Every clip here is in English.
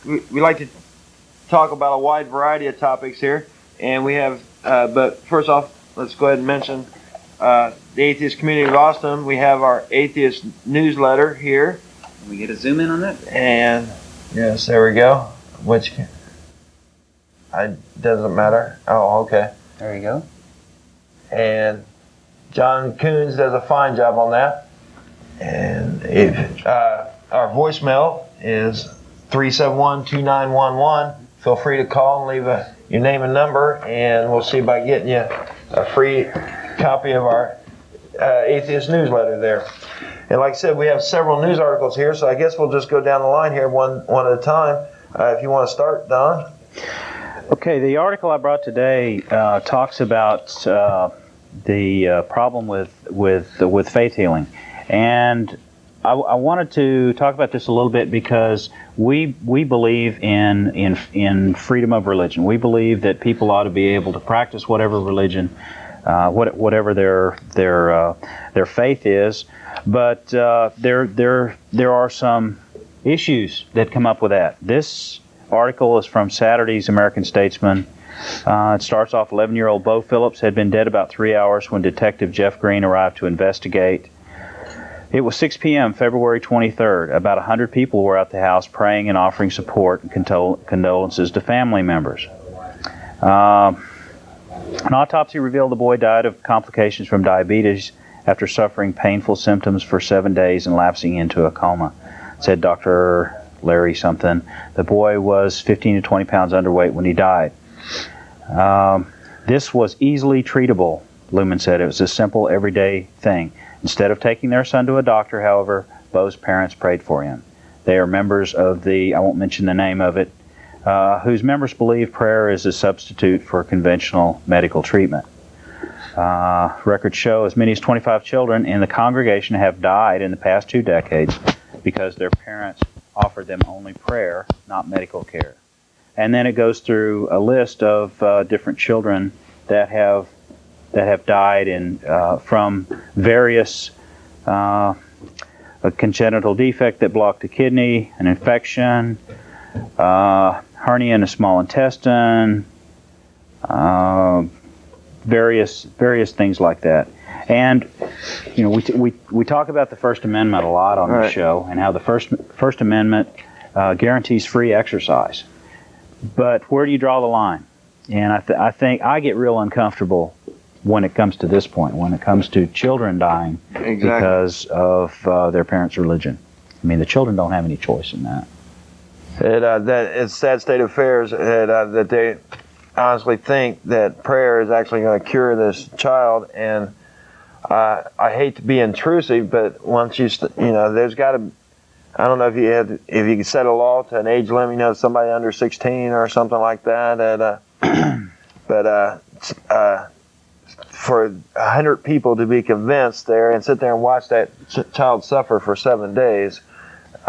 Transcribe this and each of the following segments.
We like to talk about a wide variety of topics here, and we have. But first off, let's go ahead and mention the Atheist Community of Austin. We have our Atheist newsletter here. Can we get a zoom in on that? And yes, there we go. Which doesn't matter. Oh, okay. There you go. And John Coons does a fine job on that. And if our voicemail is 371-2911. Feel free to call and leave your name and number, and we'll see about getting you a free copy of our Atheist newsletter there. And like I said, we have several news articles here, so I guess we'll just go down the line here one at a time. If you want to start, Don. Okay, the article I brought today talks about the problem with faith healing, and I wanted to talk about this a little bit because we believe in freedom of religion. We believe that people ought to be able to practice whatever religion, whatever their faith is, but there are some issues that come up with that. This article is from Saturday's American Statesman. It starts off, 11-year-old Bo Phillips had been dead about 3 hours when Detective Jeff Green arrived to investigate. It was 6 p.m., February 23rd. About 100 people were at the house praying and offering support and condolences to family members. An autopsy revealed the boy died of complications from diabetes after suffering painful symptoms for 7 days and lapsing into a coma, said Dr. Larry something. The boy was 15 to 20 pounds underweight when he died. This was easily treatable, Lumen said. It was a simple, everyday thing. Instead of taking their son to a doctor, however, Bo's parents prayed for him. They are members of the, I won't mention the name of it, whose members believe prayer is a substitute for conventional medical treatment. Records show as many as 25 children in the congregation have died in the past 2 decades because their parents offered them only prayer, not medical care. And then it goes through a list of different children that have died from various a congenital defect that blocked the kidney, an infection, hernia in the small intestine, various things like that. And we talk about the First Amendment a lot on the show, and how the First Amendment guarantees free exercise. But where do you draw the line? And I think I get real uncomfortable when it comes to this point, when it comes to children dying because of their parents' religion. I mean, the children don't have any choice in that. That it's a sad state of affairs that they honestly think that prayer is actually going to cure this child. And I hate to be intrusive, but once there's got to. I don't know if you could set a law to an age limit, somebody under 16 or something like that. But for 100 people to be convinced there and sit there and watch that child suffer for 7 days,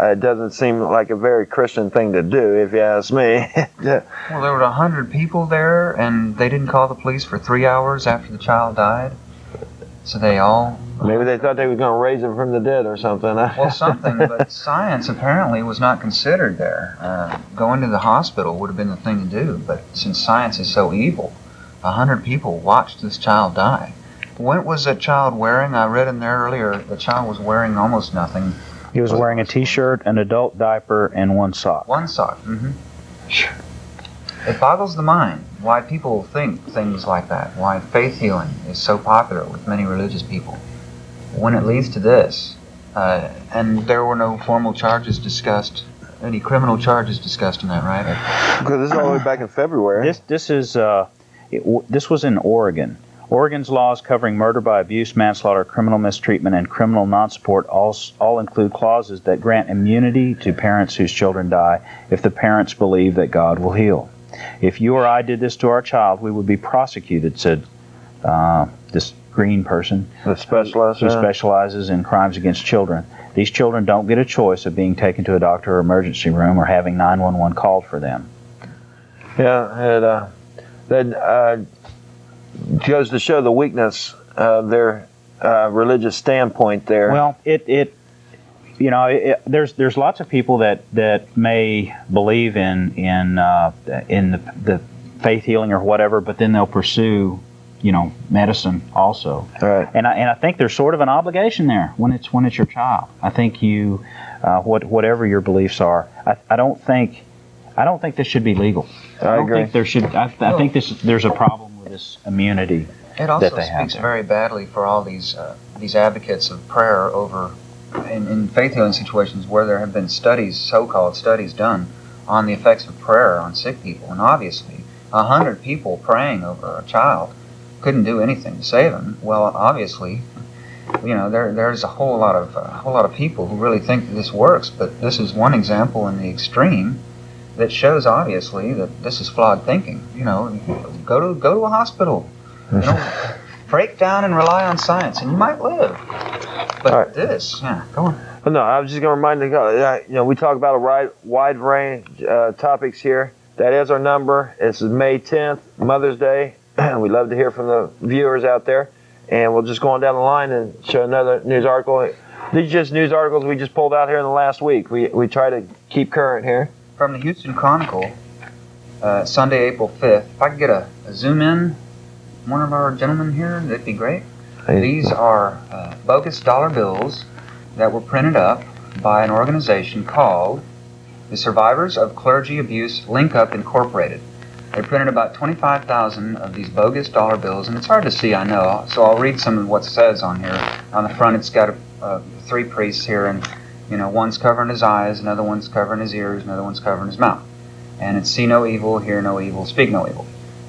it doesn't seem like a very Christian thing to do, if you ask me. Well, there were 100 people there, and they didn't call the police for 3 hours after the child died. So they all... Maybe they thought they were going to raise him from the dead or something. Well, something, but science apparently was not considered there. Going to the hospital would have been the thing to do, but since science is so evil, 100 people watched this child die. What was that child wearing? I read in there earlier, the child was wearing almost nothing. He was wearing a T-shirt, an adult diaper, and one sock. One sock. Mm-hmm. It boggles the mind why people think things like that, why faith healing is so popular with many religious people. When it leads to this, and there were no formal charges discussed, any criminal charges discussed in that, right? Because this is all the way back in February. This was in Oregon. Oregon's laws covering murder by abuse, manslaughter, criminal mistreatment, and criminal non-support all include clauses that grant immunity to parents whose children die if the parents believe that God will heal. If you or I did this to our child, we would be prosecuted, said this green person who specializes in crimes against children. These children don't get a choice of being taken to a doctor or emergency room or having 911 called for them. Yeah, that goes to show the weakness of their religious standpoint there. Well, there's lots of people that may believe in the faith healing or whatever, but then they'll pursue medicine also. Right. And I think there's sort of an obligation there when it's your child. I think you whatever your beliefs are, I don't think this should be legal. I agree. Think there should. I think there's a problem with this immunity. It also that they have speaks there. very badly for all these advocates of prayer over in faith healing situations where there have been so-called studies done on the effects of prayer on sick people, and obviously 100 people praying over a child couldn't do anything to save him. Well, obviously, there's a whole lot of people who really think that this works, but this is one example in the extreme that shows obviously that this is flawed thinking. Go to a hospital. Break down and rely on science, and you might live. But right. Go on. Well, no, I was just going to remind you, we talk about a wide range topics here. That is our number. It's May 10th, Mother's Day. We'd love to hear from the viewers out there. And we'll just go on down the line and show another news article. These are just news articles we just pulled out here in the last week. We try to keep current here. From the Houston Chronicle, Sunday, April 5th. If I could get a zoom in, one of our gentlemen here, that'd be great. These are bogus dollar bills that were printed up by an organization called the Survivors of Clergy Abuse Link Up Incorporated. They printed about 25,000 of these bogus dollar bills, and it's hard to see, I know, so I'll read some of what it says on here. On the front, it's got 3 priests here, and one's covering his eyes, another one's covering his ears, another one's covering his mouth. And it's see no evil, hear no evil, speak no evil.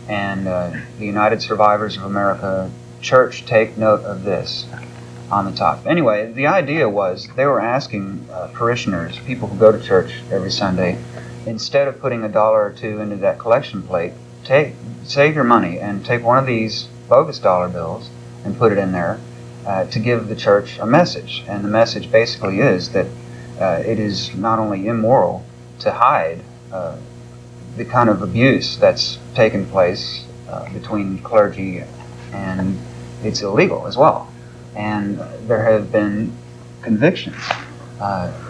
And the United Survivors of America Church, take note of this on the top. Anyway, the idea was they were asking parishioners, people who go to church every Sunday, instead of putting $1 or $2 into that collection plate, save your money and take one of these bogus dollar bills and put it in there to give the church a message. And the message basically is that it is not only immoral to hide the kind of abuse that's taken place between clergy, and it's illegal as well. And there have been convictions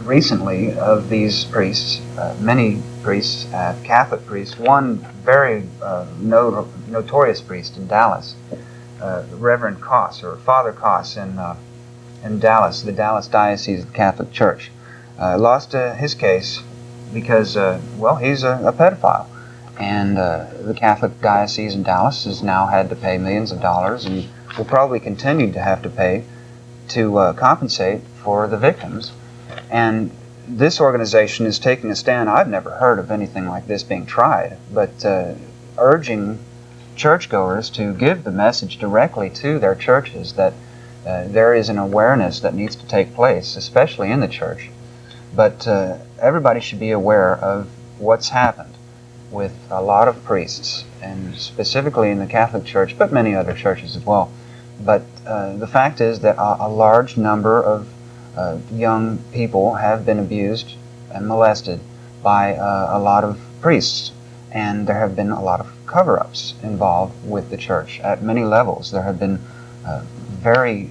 recently of these priests, many priests, Catholic priests, one very notorious priest in Dallas, Reverend Koss, or Father Koss in Dallas, the Dallas Diocese of the Catholic Church, lost his case because, he's a pedophile. And the Catholic Diocese in Dallas has now had to pay millions of dollars and will probably continue to have to pay to compensate for the victims. And this organization is taking a stand. I've never heard of anything like this being tried, but urging churchgoers to give the message directly to their churches that there is an awareness that needs to take place, especially in the church. But everybody should be aware of what's happened with a lot of priests, and specifically in the Catholic Church, but many other churches as well. But the fact is that a large number of young people have been abused and molested by a lot of priests, and there have been a lot of cover-ups involved with the church at many levels. There have been very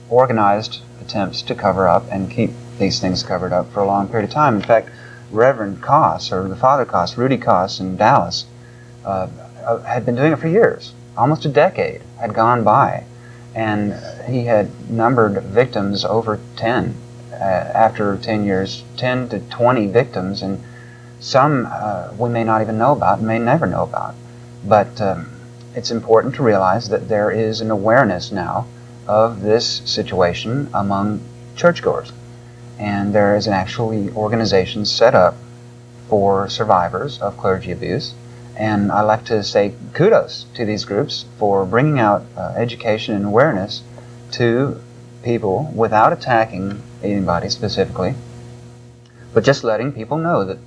organized attempts to cover up and keep these things covered up for a long period of time. In fact, Reverend Koss, or the Father Koss, Rudy Koss in Dallas, had been doing it for years. Almost a decade had gone by, and he had numbered victims over 10. After 10 years, 10 to 20 victims, and some we may not even know about, may never know about. But it's important to realize that there is an awareness now of this situation among churchgoers. And there is an actually organization set up for survivors of clergy abuse. And I like to say kudos to these groups for bringing out education and awareness to people without attacking anybody specifically, but just letting people know that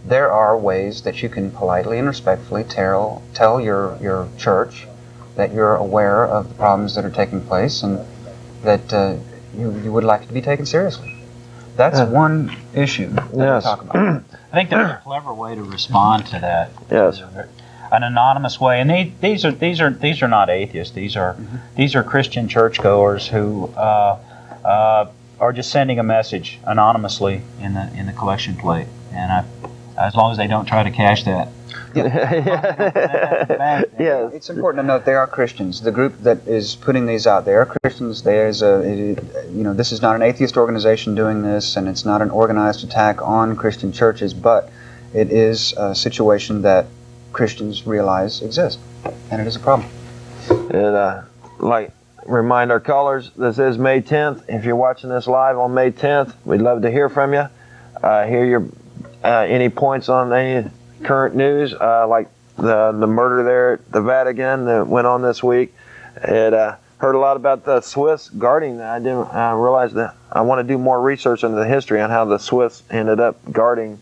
there are ways that you can politely and respectfully tell your church that you're aware of the problems that are taking place and that you would like it to be taken seriously. That's one issue that we talk about. I think there's a clever way to respond to that. Yes. An anonymous way, and these are not atheists. These are Christian churchgoers who or just sending a message anonymously in the collection plate. And as long as they don't try to cash that. Yes. It's important to note they are Christians. The group that is putting these out, they are Christians. This is not an atheist organization doing this, and it's not an organized attack on Christian churches, but it is a situation that Christians realize exists, and it is a problem. Remind our callers, this is May 10th. If you're watching this live on May 10th, we'd love to hear from you. Hear your any points on any current news, like the murder there at the Vatican that went on this week. It heard a lot about the Swiss guarding that. I didn't realize that. I want to do more research into the history on how the Swiss ended up guarding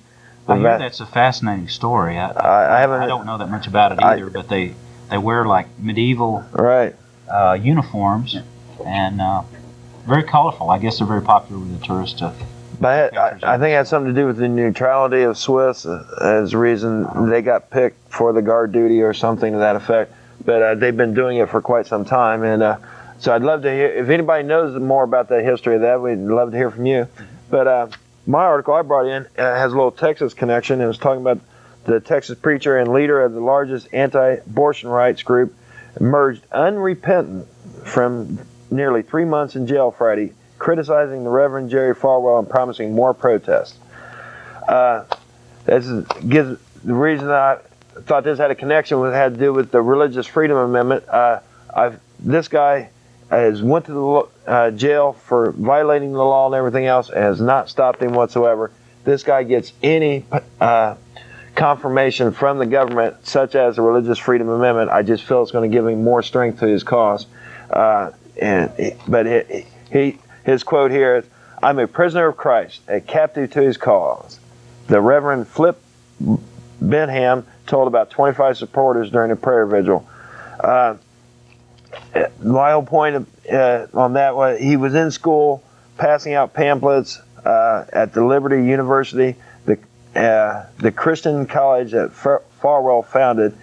the I hear that's a fascinating story. I don't know that much about it either, but they wear like medieval uniforms and very colorful. I guess they're very popular with the tourists. But I think it had something to do with the neutrality of Swiss as the reason they got picked for the guard duty or something to that effect. But they've been doing it for quite some time. And so I'd love to hear, if anybody knows more about the history of that, we'd love to hear from you. But my article I brought in has a little Texas connection. It was talking about the Texas preacher and leader of the largest anti-abortion rights group emerged unrepentant from nearly 3 months in jail Friday, criticizing the Reverend Jerry Falwell and promising more protests. The reason I thought this had a connection had to do with the Religious Freedom Amendment. This guy went to the jail for violating the law and everything else, and has not stopped him whatsoever. This guy gets any confirmation from the government, such as the Religious Freedom Amendment. I just feel it's going to give him more strength to his cause. His quote here is, "I'm a prisoner of Christ, a captive to his cause." The Reverend Flip Benham told about 25 supporters during a prayer vigil. My whole point on that was he was in school passing out pamphlets at the Liberty University, the Christian college that Falwell founded,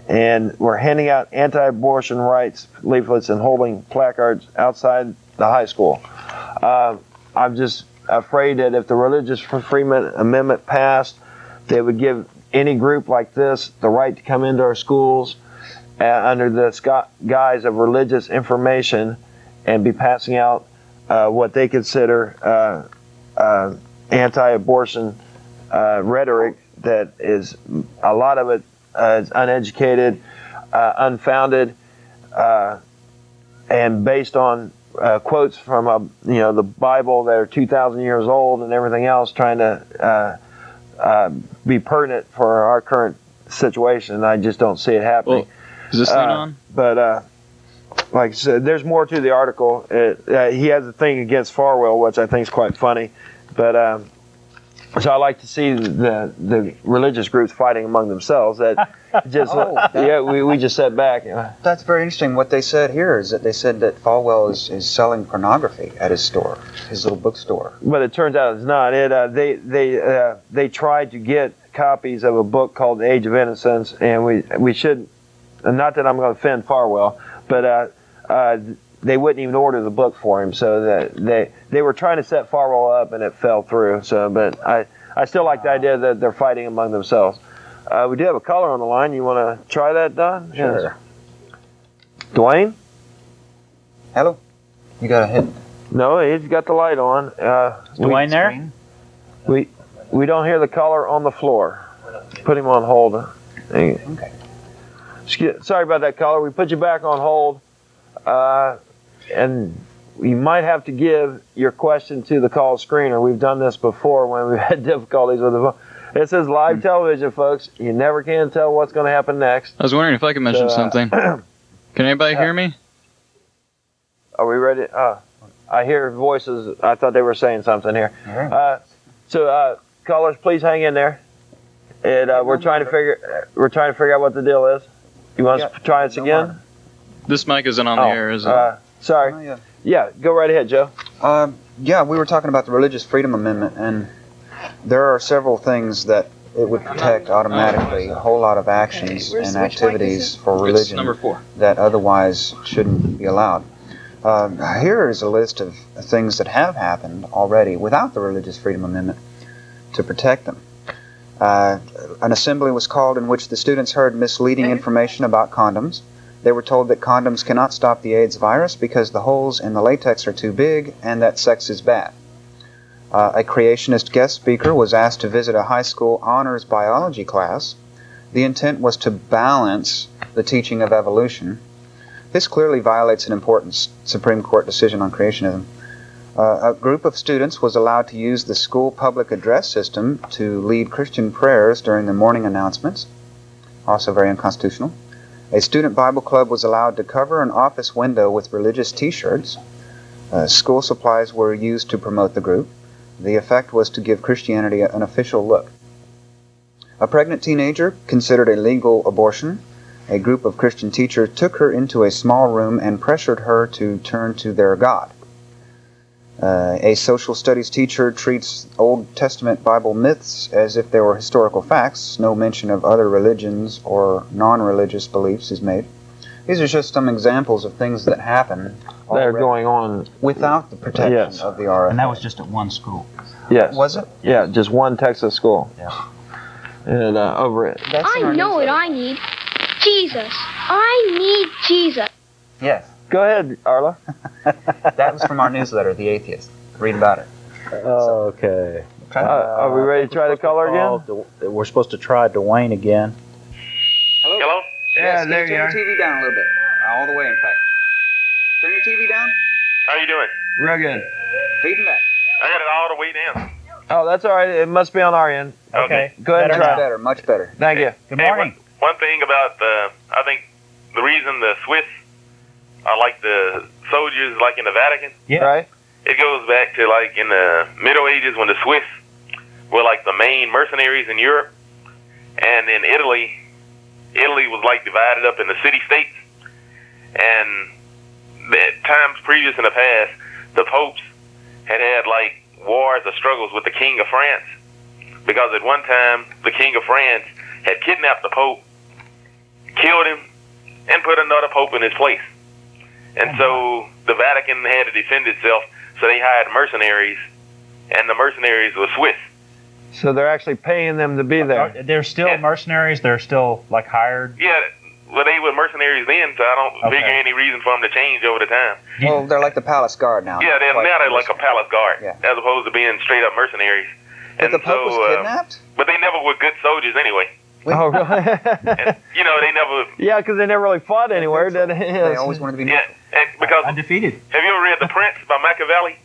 and were handing out anti-abortion rights leaflets and holding placards outside the high school. I'm just afraid that if the Religious Freedom Amendment passed, they would give any group like this the right to come into our schools under the guise of religious information and be passing out what they consider anti-abortion rhetoric that is, a lot of it is uneducated, unfounded, and based on quotes from the Bible that are 2,000 years old and everything else, trying to be pertinent for our current situation. I just don't see it happening. Well, is this thing on? But like I said, there's more to the article. He has a thing against Falwell, which I think is quite funny. But so I like to see the religious groups fighting among themselves. That just we just sat back. That's very interesting. What they said here is that they said that Falwell is selling pornography at his store, his little bookstore. But it turns out it's not. They tried to get copies of a book called The Age of Innocence, and we should. Not that I'm going to offend Falwell, but they wouldn't even order the book for him. So that they were trying to set Falwell up, and it fell through. So, but I still like the idea that they're fighting among themselves. We do have a caller on the line. You want to try that, Don? Sure. Yes. Duane? Hello? You got a hit? No, he's got the light on. Is Duane there? We don't hear the caller on the floor. Put him on hold. Okay. Sorry about that, caller. We put you back on hold. And you might have to give your question to the call screener. We've done this before when we've had difficulties with the phone. This is live television, folks. You never can tell what's going to happen next. I was wondering if I could mention something. Can anybody hear me? Are we ready? I hear voices. I thought they were saying something here. Right. So callers, please hang in there. And we're trying to figure out what the deal is. You want us to try this again? This mic isn't on the air, is it? Sorry. Yeah, go right ahead, Joe. Yeah, we were talking about the Religious Freedom Amendment, and there are several things that it would protect automatically, a whole lot of actions and activities for religion It's number 4. that otherwise shouldn't be allowed. Here is a list of things that have happened already without the Religious Freedom Amendment to protect them. An assembly was called in which the students heard misleading information about condoms. They were told that condoms cannot stop the AIDS virus because the holes in the latex are too big and that sex is bad. A creationist guest speaker was asked to visit a high school honors biology class. The intent was to balance the teaching of evolution. This clearly violates an important Supreme Court decision on creationism. A group of students was allowed to use the school public address system to lead Christian prayers during the morning announcements, also very unconstitutional. A student Bible club was allowed to cover an office window with religious T-shirts. School supplies were used to promote the group. The effect was to give Christianity an official look. A pregnant teenager considered a legal abortion. A group of Christian teachers took her into a small room and pressured her to turn to their God. A social studies teacher treats Old Testament Bible myths as if they were historical facts. No mention of other religions or non-religious beliefs is made. These are just some examples of things that happen They're going on without the protection of the RFA. And that was just at one school. Yes. Was it? Yeah, just one Texas school. Yeah. And over it. I know what I need. Jesus. I need Jesus. Yes. Go ahead, Arla. That was from our newsletter, The Atheist. Read about it. Okay. Are we ready to try the caller again? We're supposed to try Duane again. Hello? Yeah, Yes, there you turn are. your TV down a little bit. All the way, in fact. Turn your TV down. How you doing? Real good. Feed him back. I got it all the way down. Oh, that's all right. It must be on our end. Okay. Go ahead and Much try. better, much better. Thank you. Good morning. One thing about I think the reason the Swiss are like the soldiers like in the Vatican, Yeah. Right? it goes back to like in the Middle Ages when the Swiss were like the main mercenaries in Europe, and in Italy was like divided up into city-states, and at times previous in the past, the popes had like wars or struggles with the King of France, because at one time the King of France had kidnapped the Pope, killed him, and put another Pope in his place. And so the Vatican had to defend itself, so they hired mercenaries, and the mercenaries were Swiss. So they're actually paying them to be there. They're still Yeah. mercenaries. They're still like hired. Yeah, well, they were mercenaries then, so I don't Okay. figure any reason for them to change over the time. Well, they're like the palace guard now. Yeah, now they're like a palace guard, Yeah. as opposed to being straight up mercenaries. But the Pope was kidnapped? But they never were good soldiers anyway. Oh, really? And, you know, they never. Yeah, because they never really fought anywhere, did they? They always wanted to be Yeah, neutral. and because Undefeated. have you ever read The Prince by Machiavelli?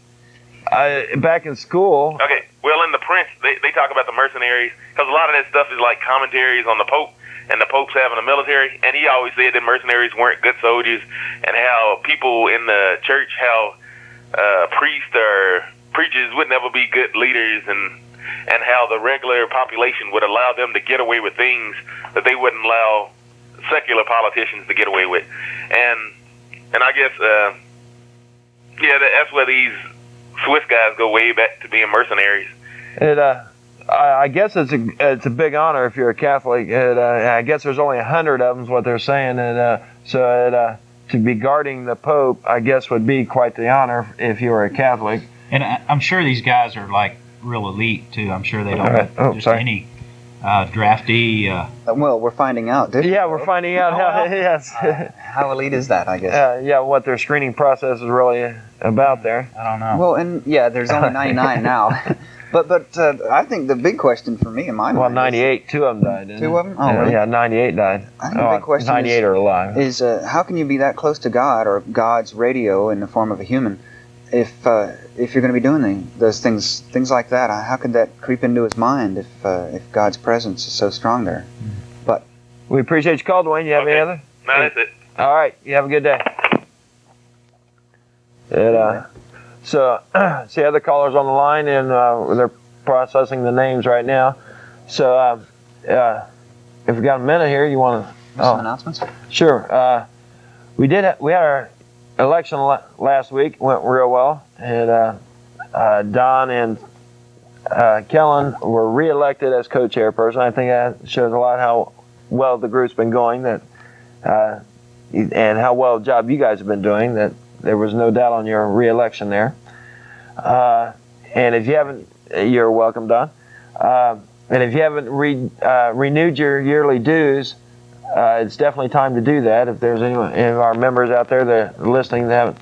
Back in school. Okay, well, in The Prince, they talk about the mercenaries, because a lot of that stuff is like commentaries on the Pope and the Pope's having a military, and he always said that mercenaries weren't good soldiers, and how people in the church, how priests or preachers would never be good leaders, and how the regular population would allow them to get away with things that they wouldn't allow secular politicians to get away with. And I guess, that's where these Swiss guys go way back to being mercenaries. I guess it's a big honor if you're a Catholic. I guess there's only 100 of them is what they're saying. To be guarding the Pope, I guess, would be quite the honor if you were a Catholic. And I'm sure these guys are like real elite too. I'm sure they don't Right. have just any drafty. Well, we're finding out, didn't we? Yeah, we're finding out how yes, How elite is that, I guess? what their screening process is really about there. I don't know. Well, and there's only 99 now. But I think the big question for me in my Well, mind 98, two of them died. Didn't Two they? of them? Oh, really? Yeah, 98 died. I think the big question 98 are alive. is how can you be that close to God or God's radio in the form of a human if you're going to be doing those things like that? How could that creep into his mind if God's presence is so strong there? But We appreciate your call, Duane. You have any Okay. other? No, that's it. All right. You have a good day. So, see other callers on the line, and they're processing the names right now. So, if we got a minute here, you want to? some announcements? Sure. We had our election last week. Went real well, and Don and Kellen were reelected as co-chairperson. I think that shows a lot how well the group's been going. And how well a job you guys have been doing. That there was no doubt on your re-election there. And if you haven't, you're welcome, Don. And if you haven't renewed your yearly dues, it's definitely time to do that. If there's any of our members out there that are listening that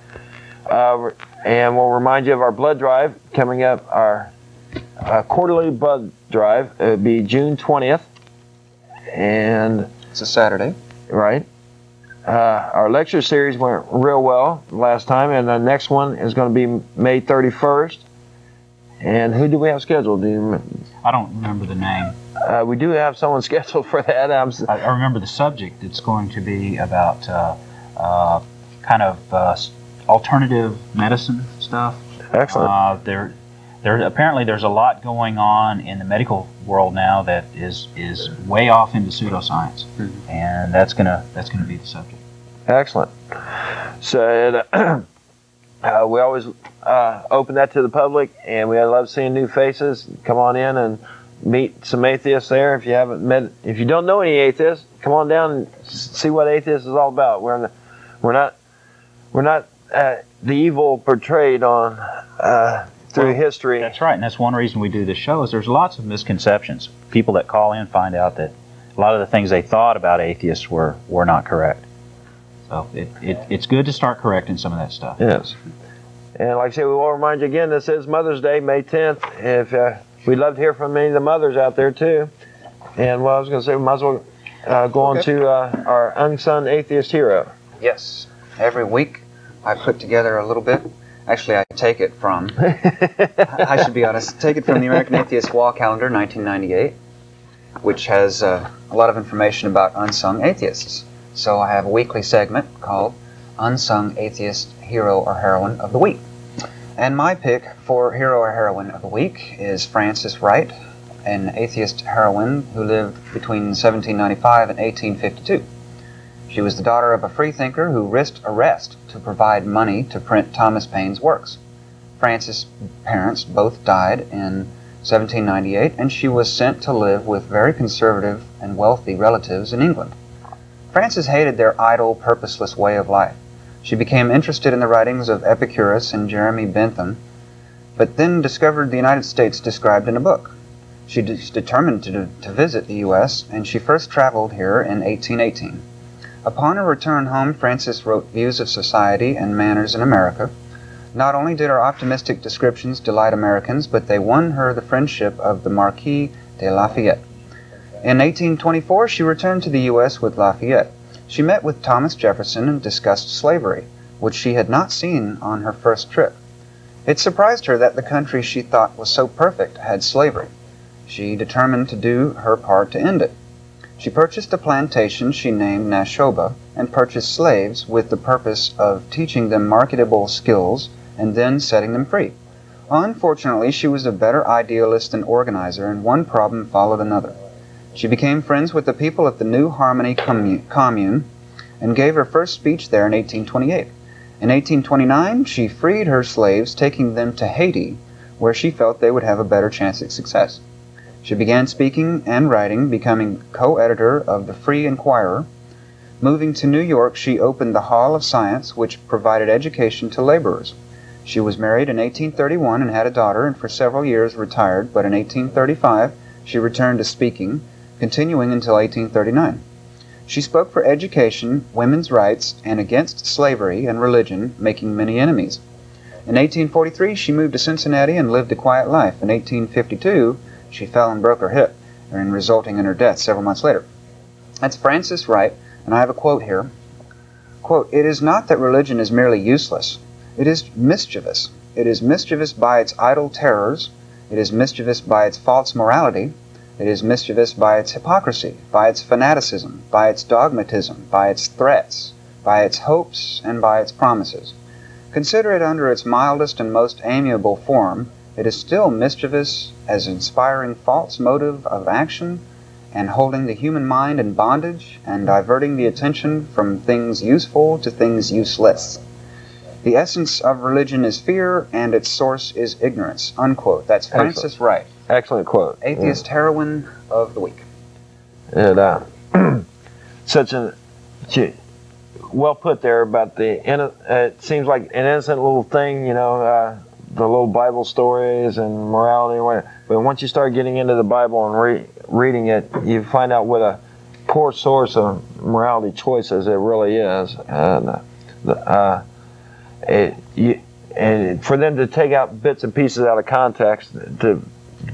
haven't, and we'll remind you of our blood drive coming up. Our quarterly blood drive. It'll be June 20th, and It's a Saturday. right. Our lecture series went real well last time, and the next one is going to be May 31st. And who do we have scheduled? I don't remember the name. We do have someone scheduled for that. I remember the subject. It's going to be about kind of alternative medicine stuff. Excellent. There apparently there's a lot going on in the medical world now that is way off into pseudoscience, and that's gonna be the subject. Excellent. So we always open that to the public, and we love seeing new faces. Come on in and meet some atheists there. If you haven't met, if you don't know any atheists, come on down and see what atheist is all about. We're not the evil portrayed on through history. That's right, and that's one reason we do this show. Is there's lots of misconceptions. People that call in find out that a lot of the things they thought about atheists were not correct. So it's good to start correcting some of that stuff. Yes. And like I say, we will remind you again, this is Mother's Day, May 10th. If we'd love to hear from any of the mothers out there too. And what I was going to say, we might as well go on to our Unsung Atheist Hero. Yes. Every week I put together a little bit. Actually, I take it from, I should be honest, take it from the American Atheist Wall Calendar 1998, which has a lot of information about unsung atheists. So I have a weekly segment called Unsung Atheist Hero or Heroine of the Week. And my pick for Hero or Heroine of the Week is Frances Wright, an atheist heroine who lived between 1795 and 1852. She was the daughter of a freethinker who risked arrest to provide money to print Thomas Paine's works. Frances' parents both died in 1798, and she was sent to live with very conservative and wealthy relatives in England. Frances hated their idle, purposeless way of life. She became interested in the writings of Epicurus and Jeremy Bentham, but then discovered the United States described in a book. She determined to visit the U.S., and she first traveled here in 1818. Upon her return home, Frances wrote Views of Society and Manners in America. Not only did her optimistic descriptions delight Americans, but they won her the friendship of the Marquis de Lafayette. In 1824, she returned to the U.S. with Lafayette. She met with Thomas Jefferson and discussed slavery, which she had not seen on her first trip. It surprised her that the country she thought was so perfect had slavery. She determined to do her part to end it. She purchased a plantation she named Nashoba and purchased slaves with the purpose of teaching them marketable skills and then setting them free. Unfortunately, she was a better idealist and organizer, and one problem followed another. She became friends with the people at the New Harmony Commune and gave her first speech there in 1828. In 1829, she freed her slaves, taking them to Haiti, where she felt they would have a better chance at success. She began speaking and writing, becoming co-editor of the Free Inquirer. Moving to New York, she opened the Hall of Science, which provided education to laborers. She was married in 1831 and had a daughter, and for several years retired, but in 1835 she returned to speaking, continuing until 1839. She spoke for education, women's rights, and against slavery and religion, making many enemies. In 1843, she moved to Cincinnati and lived a quiet life. In 1852, she fell and broke her hip, and resulting in her death several months later. That's Frances Wright, and I have a quote here. Quote, "It is not that religion is merely useless. It is mischievous. It is mischievous by its idle terrors. It is mischievous by its false morality. It is mischievous by its hypocrisy, by its fanaticism, by its dogmatism, by its threats, by its hopes, and by its promises. Consider it under its mildest and most amiable form. It is still mischievous as inspiring false motive of action and holding the human mind in bondage and diverting the attention from things useful to things useless. The essence of religion is fear, and its source is ignorance." Unquote. That's Frances Wright. Excellent quote. Atheist Heroine of the Week. And such an well put there about it seems like an innocent little thing, the little Bible stories and morality and whatever. But once you start getting into the Bible and reading it, you find out what a poor source of morality choices it really is. And for them to take out bits and pieces out of context to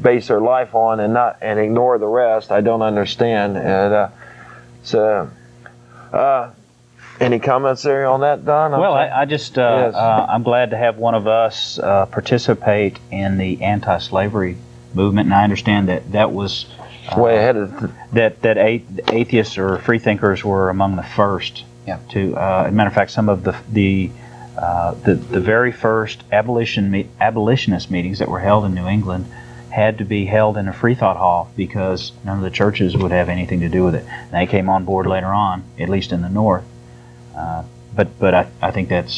base their life on and ignore the rest, I don't understand. And any comments there on that, Don? Well, I just Yes. I'm glad to have one of us participate in the anti-slavery movement, and I understand that was way ahead of that atheists or freethinkers were among the first. Yeah. To as a matter of fact, some of the very first abolitionist meetings that were held in New England had to be held in a free thought hall because none of the churches would have anything to do with it. And they came on board later on, at least in the North. But I think that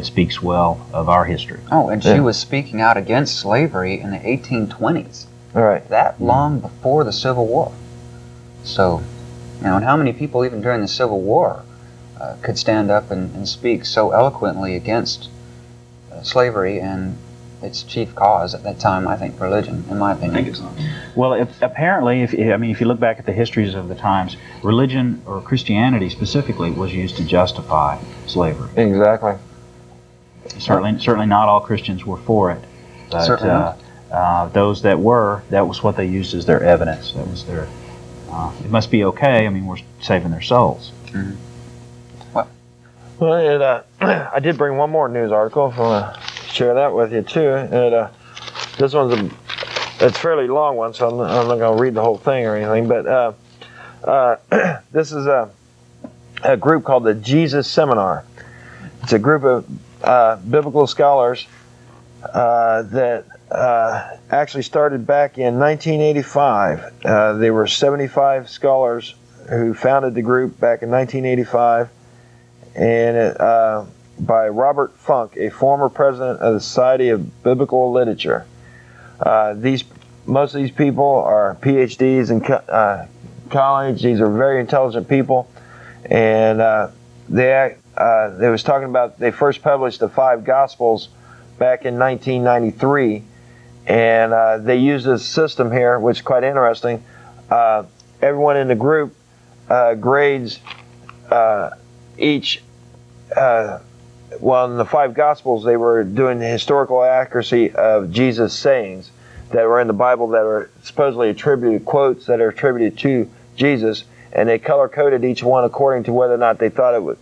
speaks well of our history. Oh, and she was speaking out against slavery in the 1820s. All right. That long before the Civil War. So, and how many people even during the Civil War could stand up and speak so eloquently against slavery and its chief cause at that time, I think, religion, in my opinion. Well, apparently, if you look back at the histories of the times, religion or Christianity specifically was used to justify slavery. Exactly. Certainly not all Christians were for it, but those that were, that was what they used as their evidence. That was their. It must be okay. I mean, we're saving their souls. Mm-hmm. Well, I did bring one more news article. If I want to share that with you too. This one's it's a fairly long one, so I'm not going to read the whole thing or anything. But this is a group called the Jesus Seminar. It's a group of biblical scholars that actually started back in 1985. There were 75 scholars who founded the group back in 1985. And by Robert Funk, a former president of the Society of Biblical Literature. Most of these people are PhDs in college. These are very intelligent people, and they was talking about they first published the 5 Gospels back in 1993, and they used this system here, which is quite interesting. Everyone in the group grades each. Well, in the 5 Gospels, they were doing the historical accuracy of Jesus' sayings that were in the Bible that are supposedly attributed, quotes that are attributed to Jesus, and they color-coded each one according to whether or not they thought it was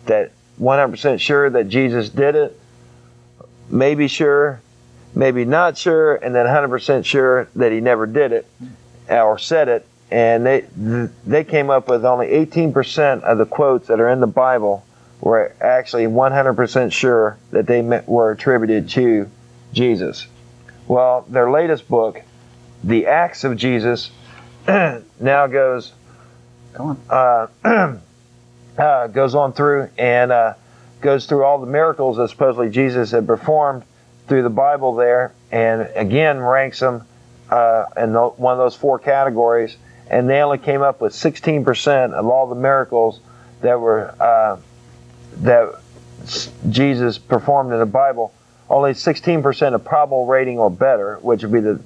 that 100% sure that Jesus did it, maybe sure, maybe not sure, and then 100% sure that he never did it or said it. And they came up with only 18% of the quotes that are in the Bible were actually 100% sure that they were attributed to Jesus. Well, their latest book, The Acts of Jesus, now goes on through and goes through all the miracles that supposedly Jesus had performed through the Bible there, and again ranks them in one of those 4 categories. And they only came up with 16% of all the miracles that were that Jesus performed in the Bible. Only 16% of probable rating or better, which would be the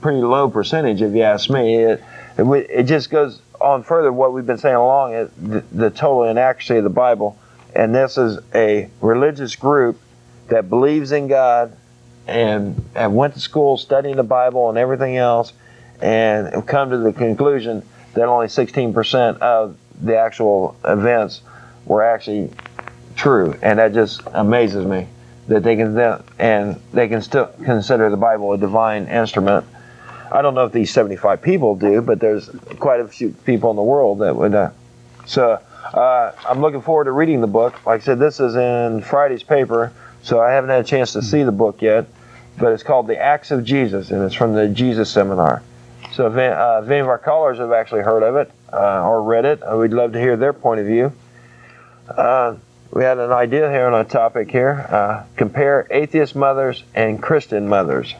pretty low percentage if you ask me. It just goes on further what we've been saying along, the total inaccuracy of the Bible. And this is a religious group that believes in God and went to school studying the Bible and everything else, and have come to the conclusion that only 16% of the actual events were actually true. And that just amazes me that they can still consider the Bible a divine instrument. I don't know if these 75 people do, but there's quite a few people in the world that would. I'm looking forward to reading the book. Like I said, this is in Friday's paper, so I haven't had a chance to see the book yet. But it's called The Acts of Jesus, and it's from the Jesus Seminar. So if any of our callers have actually heard of it or read it, we'd love to hear their point of view. We had an idea here on a topic here. Compare atheist mothers and Christian mothers.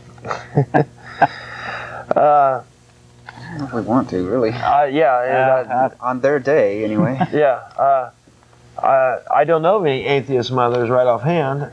don't know if we want to, really. On their day, anyway. Yeah. I don't know of any atheist mothers right offhand.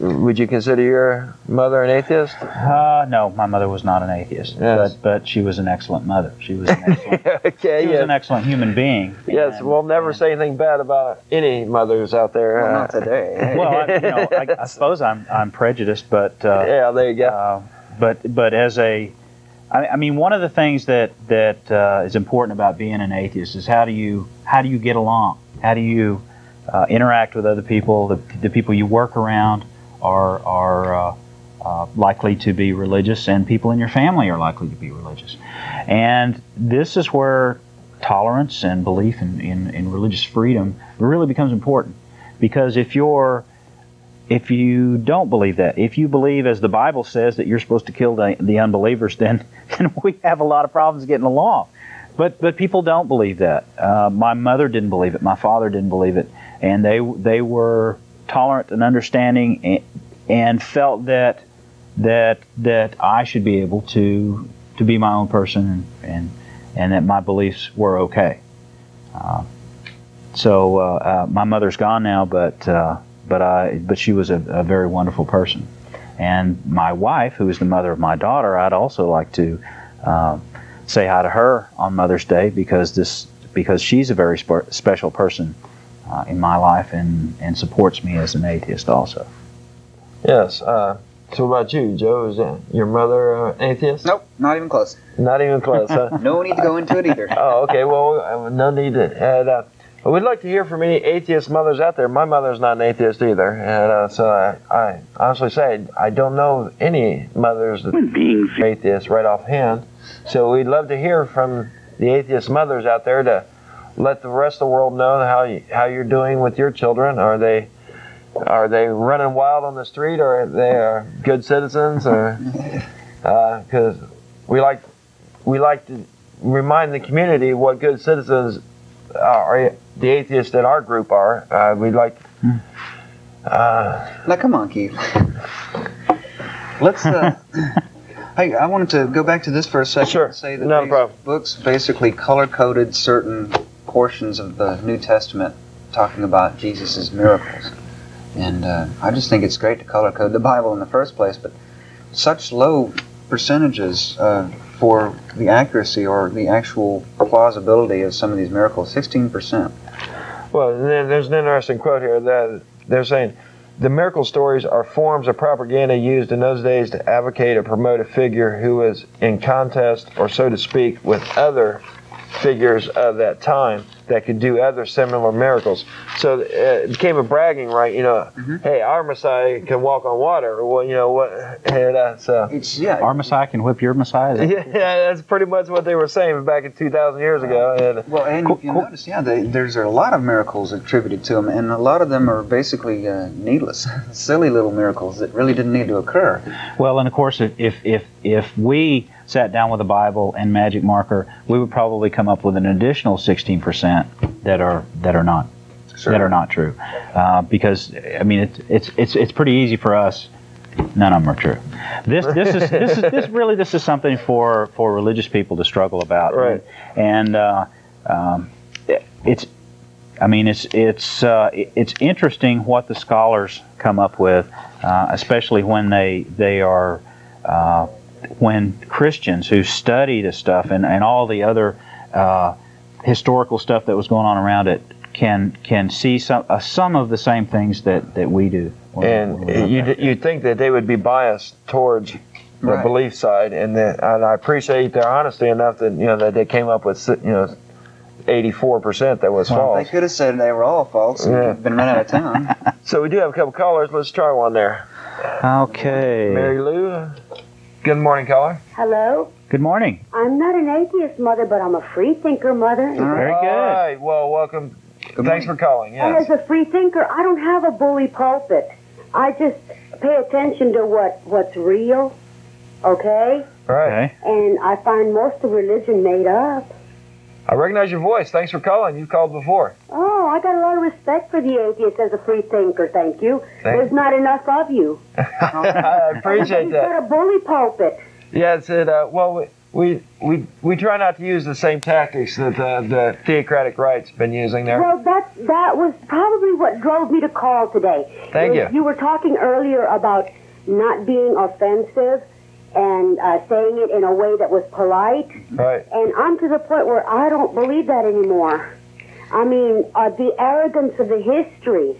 Would you consider your mother an atheist? No, my mother was not an atheist, yes. but she was an excellent mother. She was an excellent, was an excellent human being. Yes, we'll never say anything bad about any mothers out there. Well, not today. Well, I suppose I'm prejudiced, but yeah, there you go. But as I mean, one of the things that is important about being an atheist is how do you get along? How do you interact with other people? The people you work around are likely to be religious, and people in your family are likely to be religious. And this is where tolerance and belief in religious freedom really becomes important. Because if you don't believe that, if you believe, as the Bible says, that you're supposed to kill the unbelievers, then we have a lot of problems getting along. But people don't believe that. My mother didn't believe it. My father didn't believe it. And they were tolerant and understanding, and felt that I should be able to be my own person, and that my beliefs were okay. So my mother's gone now, but she was a very wonderful person. And my wife, who is the mother of my daughter, I'd also like to say hi to her on Mother's Day, because she's a very special person in my life, and supports me as an atheist also. Yes. So what about you, Joe? Is your mother atheist? Nope, not even close. Not even close, huh? No need to go into it either. Oh, okay. Well, no need to. And we'd like to hear from any atheist mothers out there. My mother's not an atheist either, and so I honestly say I don't know any mothers that are atheists right offhand. So we'd love to hear from the atheist mothers out there to let the rest of the world know how you're doing with your children. Are they running wild on the street, or they are good citizens? Or because we like to remind the community what good citizens are. The atheists in our group are. We'd like. Now, come on, Keith. Let's. Hey, I wanted to go back to this for a second. Sure. And say that No these problem. books basically color-coded certain portions of the New Testament talking about Jesus' miracles. And I just think it's great to color-code the Bible in the first place, but such low percentages for the accuracy or the actual plausibility of some of these miracles, 16%. Well, then there's an interesting quote here that they're saying, the miracle stories are forms of propaganda used in those days to advocate or promote a figure who was in contest, or so to speak, with other figures of that time that could do other similar miracles. So it became a bragging right, hey, our Messiah can walk on water. Well, Our Messiah can whip your Messiah. Yeah, that's pretty much what they were saying back in 2,000 years ago. And if you notice, there's a lot of miracles attributed to them, and a lot of them are basically needless, silly little miracles that really didn't need to occur. Well, and of course, if we sat down with a Bible and magic marker, we would probably come up with an additional 16% that are not true. Because I mean, it's pretty easy for us. None of them are true. This is something for religious people to struggle about. Right. And it's interesting what the scholars come up with, especially when they are. When Christians who study this stuff and all the other historical stuff that was going on around it can see some of the same things that we do. And you'd think that they would be biased towards the belief side, and I appreciate their honesty enough that that they came up with 84% that was false. They could have said they were all false and been run out of town. So we do have a couple callers. Let's try one there. Okay. Morning, Lou. Good morning, caller. Hello? Good morning. I'm not an atheist mother, but I'm a free thinker mother. Very good. All right. Well, welcome. Thanks for calling. And Yes. as a free thinker, I don't have a bully pulpit. I just pay attention to what's real, okay? Right. Okay. And I find most of religion made up. I recognize your voice. Thanks for calling. You've called before. Oh, I got a lot of respect for the atheist as a free thinker, thank you. There's not enough of you. I appreciate He's that. got a bully pulpit. Yeah, it's well, we try not to use the same tactics that the theocratic right's been using there. Well, that was probably what drove me to call today. Thank you. You were talking earlier about not being offensive and saying it in a way that was polite. Right. And I'm to the point where I don't believe that anymore. I mean, the arrogance of the history.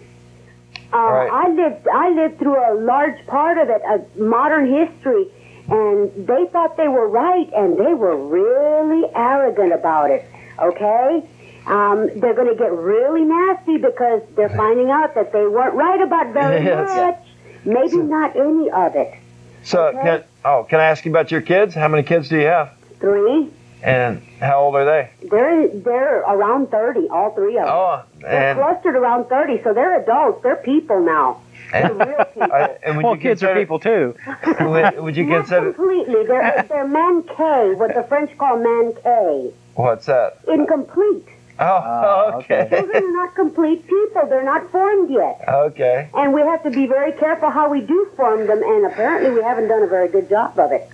Right. I lived through a large part of it, modern history, and they thought they were right, and they were really arrogant about it, okay? They're going to get really nasty because they're finding out that they weren't right about very much. Maybe not any of it. So, okay? can I ask you about your kids? How many kids do you have? 3. And how old are they? They're around 30, all 3 of them. Oh, They're clustered around 30, so they're adults. They're people now. They're real people. And Well, kids are people too. Would you Not consider? completely. They're manqué, what the French call manqué. What's that? Incomplete. Oh, okay. Children are not complete people. They're not formed yet. Okay. And we have to be very careful how we do form them, and apparently we haven't done a very good job of it.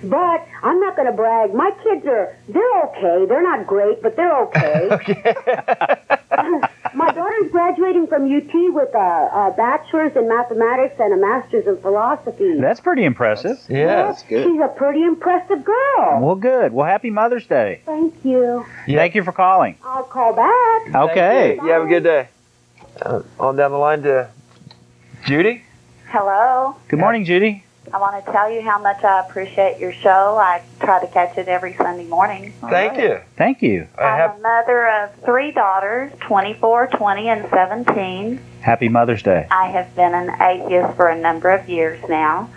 But I'm not going to brag. My kids they're okay. They're not great, but they're okay. My daughter's graduating from UT with a bachelor's in mathematics and a master's in philosophy. That's pretty impressive. Yeah. That's good. She's a pretty impressive girl. Well, good. Well, happy Mother's Day. Thank you. Yeah. Thank you for calling. I'll call back. Okay. You have a good day. On down the line to Judy. Hello. Good morning, Judy. I want to tell you how much I appreciate your show. I try to catch it every Sunday morning. Thank you. Thank you. I'm a mother of 3 daughters, 24, 20, and 17. Happy Mother's Day. I have been an atheist for a number of years now.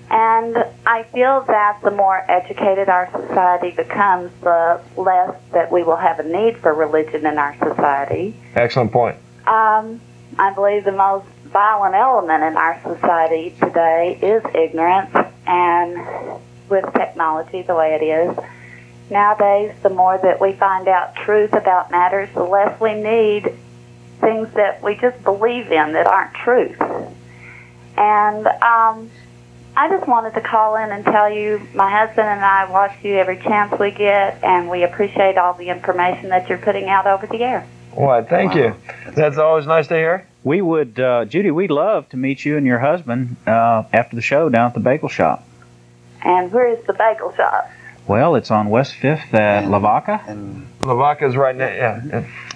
And I feel that the more educated our society becomes, the less that we will have a need for religion in our society. Excellent point. I believe the most violent element in our society today is ignorance, and with technology the way it is, nowadays the more that we find out truth about matters, the less we need things that we just believe in that aren't truth. And I just wanted to call in and tell you my husband and I watch you every chance we get, and we appreciate all the information that you're putting out over the air. Well, thank you. That's always nice to hear. We would, Judy, we'd love to meet you and your husband after the show down at the bagel shop. And where is the bagel shop? Well, it's on West 5th at La Vaca. And Lavaca's right now.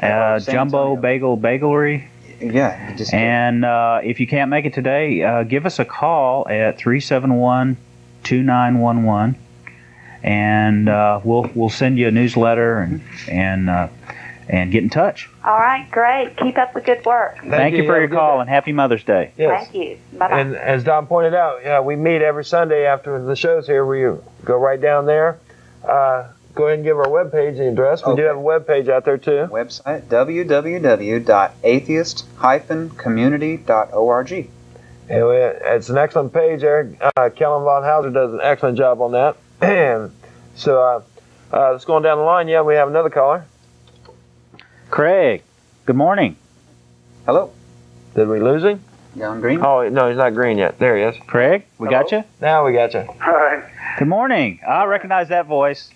Yeah. Jumbo Bagel Bagelery. yeah, you just And if you can't make it today, give us a call at 371-2911, and we'll send you a newsletter and get in touch. All right, great. Keep up the good work. Thank you for your call, and happy Mother's Day. Yes. Thank you. Bye-bye. And as Don pointed out, we meet every Sunday after the show's here. We go right down there. Go ahead and give our webpage the address. We do have a webpage out there, too. website www.atheistcommunity.org. And it's an excellent page there. Kellen Von Hauser does an excellent job on that. And so let's go on down the line. Yeah, we have another caller. Craig, good morning. Hello, Did we lose him? John Green. Oh, no, he's not green yet. There he is. Craig, we got you? Now we got you. Hi. Good morning. I recognize that voice.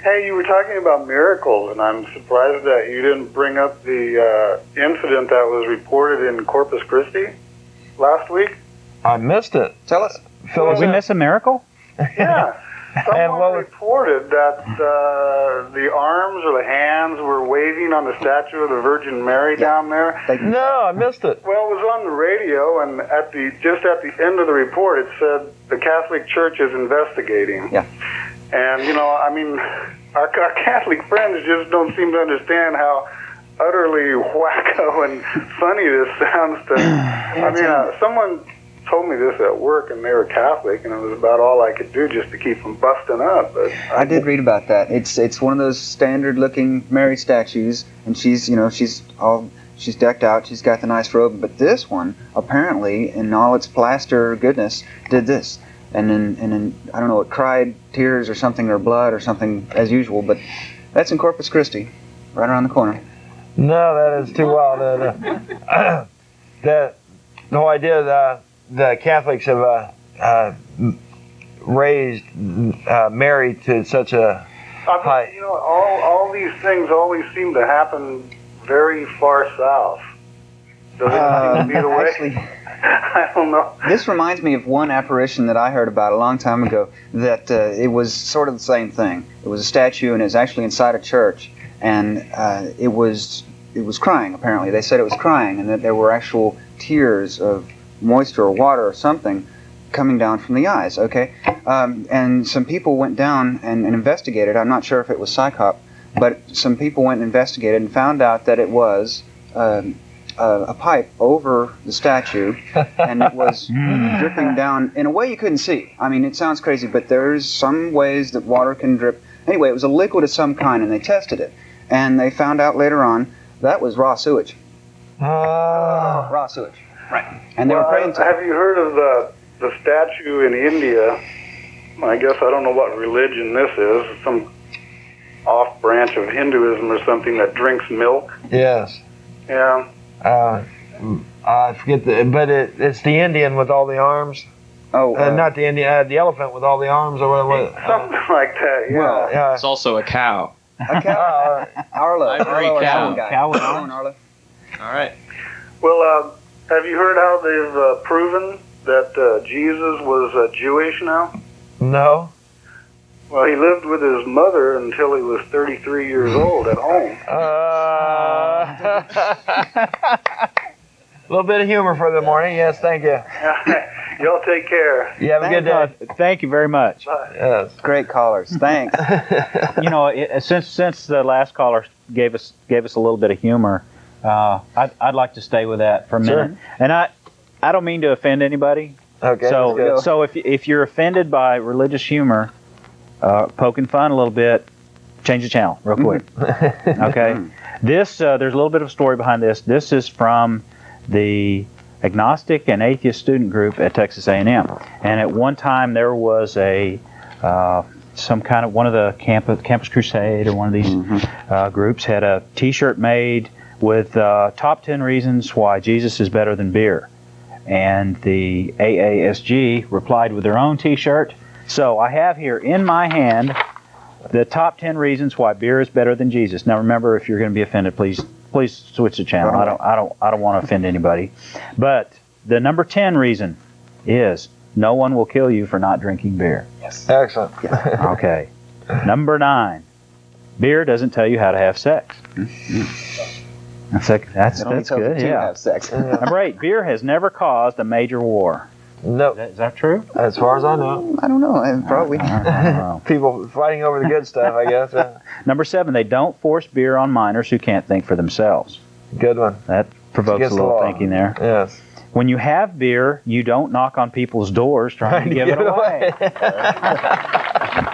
Hey, you were talking about miracles, and I'm surprised that you didn't bring up the incident that was reported in Corpus Christi last week. I missed it. Tell us. Fill us Did we in. miss a miracle? Yeah. Someone was- reported that the arms or the hands were waving on the statue of the Virgin Mary down there. No, I missed it. Well, it was on the radio, and just at the end of the report, it said the Catholic Church is investigating. Yeah. And, I mean, our Catholic friends just don't seem to understand how utterly wacko and funny this sounds to... I mean, someone told me this at work, and they were Catholic, and it was about all I could do just to keep from busting up. But I did read about that. It's one of those standard-looking Mary statues, and she's decked out. She's got the nice robe, but this one apparently, in all its plaster goodness, did this, and then I don't know, it cried tears or something, or blood or something as usual. But that's in Corpus Christi, right around the corner. No, that is too wild. The whole idea that the Catholics have raised Mary to such a high. You know, all these things always seem to happen very far south. Does it seem to be the way? Actually, I don't know. this reminds me of one apparition that I heard about a long time ago. That it was sort of the same thing. It was a statue, and it was actually inside a church, and it was crying. Apparently, they said it was crying, and that there were actual tears of moisture or water or something coming down from the eyes. Okay, and some people went down and investigated. I'm not sure if it was Psychop, but some people went and investigated and found out that it was a pipe over the statue, and it was dripping down in a way you couldn't see. I mean, it sounds crazy, but there's some ways that water can drip. Anyway, it was a liquid of some kind, and they tested it, and they found out later on that was raw sewage. Raw sewage. Right. And they were praying to it. Have you heard of the statue in India? I guess I don't know what religion this is. Some off branch of Hinduism or something that drinks milk. Yes. Yeah. I forget but it's the Indian with all the arms. Oh, not the Indian, the elephant with all the arms, or what? Something like that. Yeah. Well, It's also a cow. A cow. Arlo. Ivory Arlo, cow. Cow with Arlo. Arlo. All right. Well, have you heard how they've proven that Jesus was Jewish now? No. Well, he lived with his mother until he was 33 years old at home. A little bit of humor for the morning. Yes, thank you. Y'all take care. You have a good day. Thank you very much. Yes. Great callers. Thanks. You know, since the last caller gave us a little bit of humor, I'd like to stay with that for a minute. Sure. And I don't mean to offend anybody. Okay. So if you're offended by religious humor, poking fun a little bit, change the channel real quick. Okay. There's a little bit of a story behind this. This is from the Agnostic and Atheist student group at Texas A&M. And at one time there was some kind of one of the Campus Crusade or one of these groups had a T-shirt made with top 10 reasons why Jesus is better than beer. And the AASG replied with their own T-shirt. So I have here in my hand the top 10 reasons why beer is better than Jesus. Now remember, if you're going to be offended, please switch the channel. I don't want to offend anybody. But the number 10 reason is no one will kill you for not drinking beer. Yes. Excellent. Okay. Number 9, beer doesn't tell you how to have sex. That's good. Yeah. Have sex. Number 8, beer has never caused a major war. No. Is that true? As far as I know. I don't know. Probably. People fighting over the good stuff, I guess. Number 7, they don't force beer on minors who can't think for themselves. Good one. That provokes a little thinking there. Yes. When you have beer, you don't knock on people's doors trying to give it away.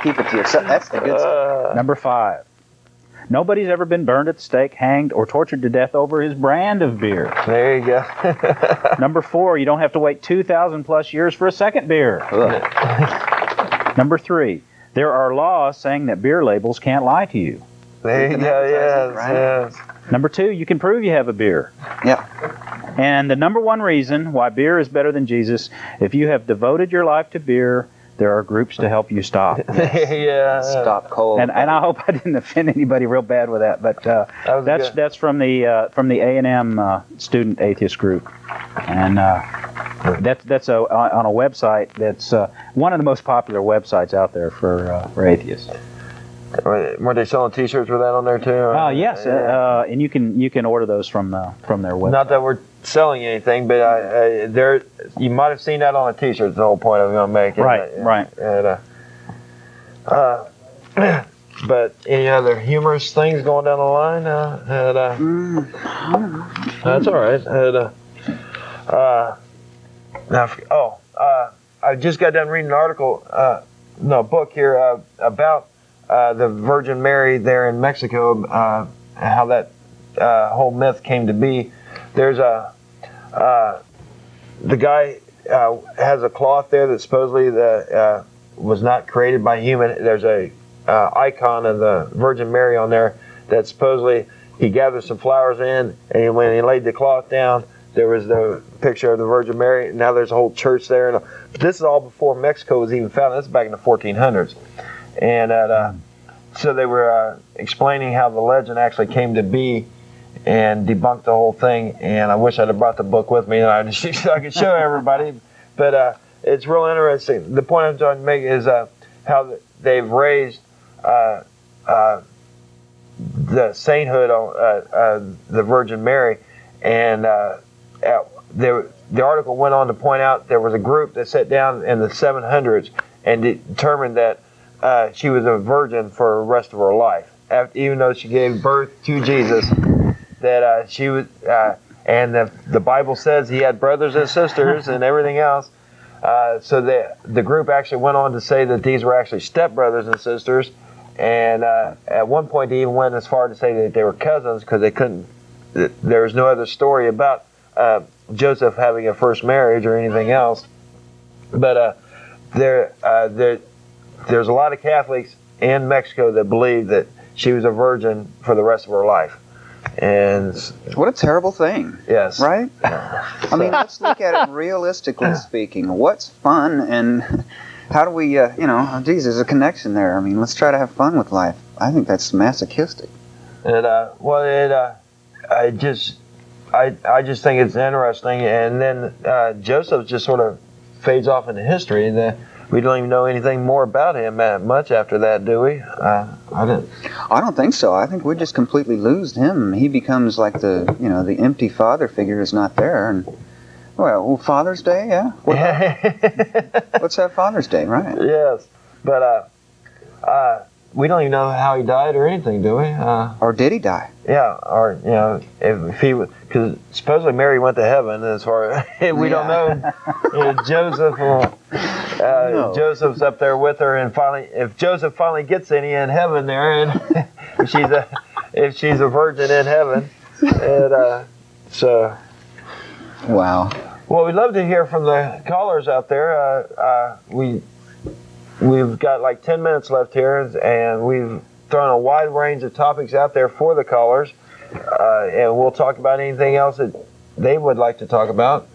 Keep it to yourself. That's the good stuff. Number 5, nobody's ever been burned at the stake, hanged, or tortured to death over his brand of beer. There you go. Number 4, you don't have to wait 2,000 plus years for a second beer. Number 3, there are laws saying that beer labels can't lie to you. There you go. Yes. Number 2, you can prove you have a beer. Yeah. And the number 1 reason why beer is better than Jesus, if you have devoted your life to beer, there are groups to help you stop. Yeah. Stop cold. And I hope I didn't offend anybody real bad with that, but that's from the A&M student atheist group, and that's on a website that's one of the most popular websites out there for atheists. Were they selling T-shirts with that on there too? Yes, and you can order those from their website. Not that we're selling anything, but you might have seen that on a T-shirt. Is the whole point I'm going to make. Right. And, but any other humorous things going down the line? That's all right. I just got done reading an article, book here about the Virgin Mary there in Mexico, how that whole myth came to be. There's the guy has a cloth there that supposedly was not created by human. There's a icon of the Virgin Mary on there that supposedly he gathered some flowers in, and when he laid the cloth down, there was the picture of the Virgin Mary. Now there's a whole church there. But this is all before Mexico was even founded. This is back in the 1400s. And so they were explaining how the legend actually came to be and debunked the whole thing. And I wish I'd have brought the book with me so I could show everybody. But it's real interesting. The point I'm trying to make is how they've raised the sainthood on the Virgin Mary. And the article went on to point out there was a group that sat down in the 700s and determined that she was a virgin for the rest of her life, even though she gave birth to Jesus. That she was, and the Bible says he had brothers and sisters and everything else. So the group actually went on to say that these were actually stepbrothers and sisters, and at one point they even went as far to say that they were cousins because they couldn't. There was no other story about Joseph having a first marriage or anything else. But there's a lot of Catholics in Mexico that believe that she was a virgin for the rest of her life. And what a terrible thing. Yes. Right? I mean, let's look at it realistically speaking. What's fun and how do we, geez, there's a connection there. I mean, let's try to have fun with life. I think that's masochistic. I just think it's interesting. And then Joseph just sort of fades off into history. We don't even know anything more about him much after that, do we? I don't think so. I think we just completely lose him. He becomes like the empty father figure is not there. And well, Father's Day, yeah. Let's have Father's Day, right? Yes, but we don't even know how he died or anything, do we? Or did he die? Yeah, or if he was, because supposedly Mary went to heaven. As far we don't know, Joseph. No. Joseph's up there with her, and finally, if Joseph finally gets any in heaven there, and if she's a virgin in heaven, and so. Wow. Well, we'd love to hear from the callers out there. We've got like 10 minutes left here, and we've thrown a wide range of topics out there for the callers, and we'll talk about anything else that they would like to talk about.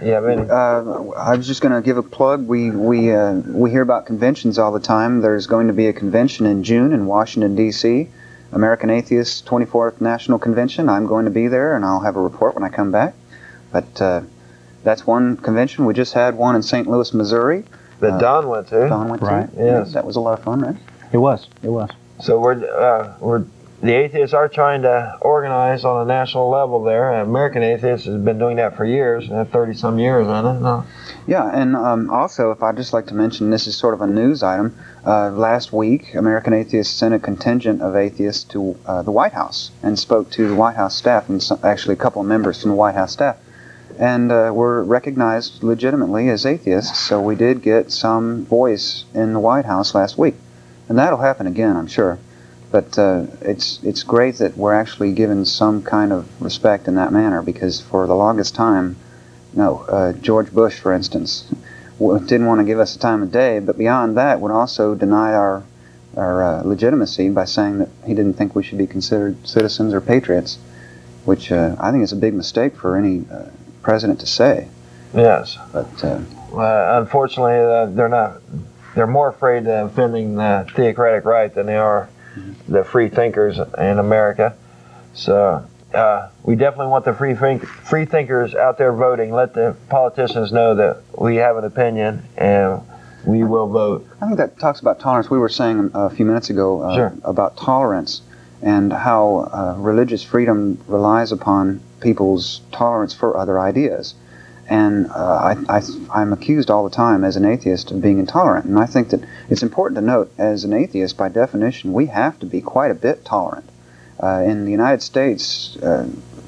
You have any? I was just going to give a plug. We hear about conventions all the time. There's going to be a convention in June in Washington, D.C., American Atheists 24th National Convention. I'm going to be there, and I'll have a report when I come back. But that's one convention. We just had one in St. Louis, Missouri. That Don went to. Don went right. to. Yes. That was a lot of fun, right? It was. So we're the atheists are trying to organize on a national level there. American Atheists has been doing that for years, 30-some years, hasn't it? No. Yeah, and also, if I'd just like to mention, this is sort of a news item. Last week, American Atheists sent a contingent of atheists to the White House and spoke to the White House staff, and actually a couple of members from the White House staff, and were recognized legitimately as atheists, so we did get some voice in the White House last week. And that'll happen again, I'm sure. But it's great that we're actually given some kind of respect in that manner, because for the longest time, George Bush, for instance, didn't want to give us a time of day, but beyond that would also deny our legitimacy by saying that he didn't think we should be considered citizens or patriots, which I think is a big mistake for any president to say. Yes. But unfortunately, they're more afraid of offending the theocratic right than they are the free thinkers in America. So we definitely want the free thinkers out there voting. Let the politicians know that we have an opinion and we will vote. I think that talks about tolerance. We were saying a few minutes ago Sure. about tolerance and how religious freedom relies upon people's tolerance for other ideas. And I'm accused all the time as an atheist of being intolerant. And I think that it's important to note, as an atheist, by definition, we have to be quite a bit tolerant. In the United States,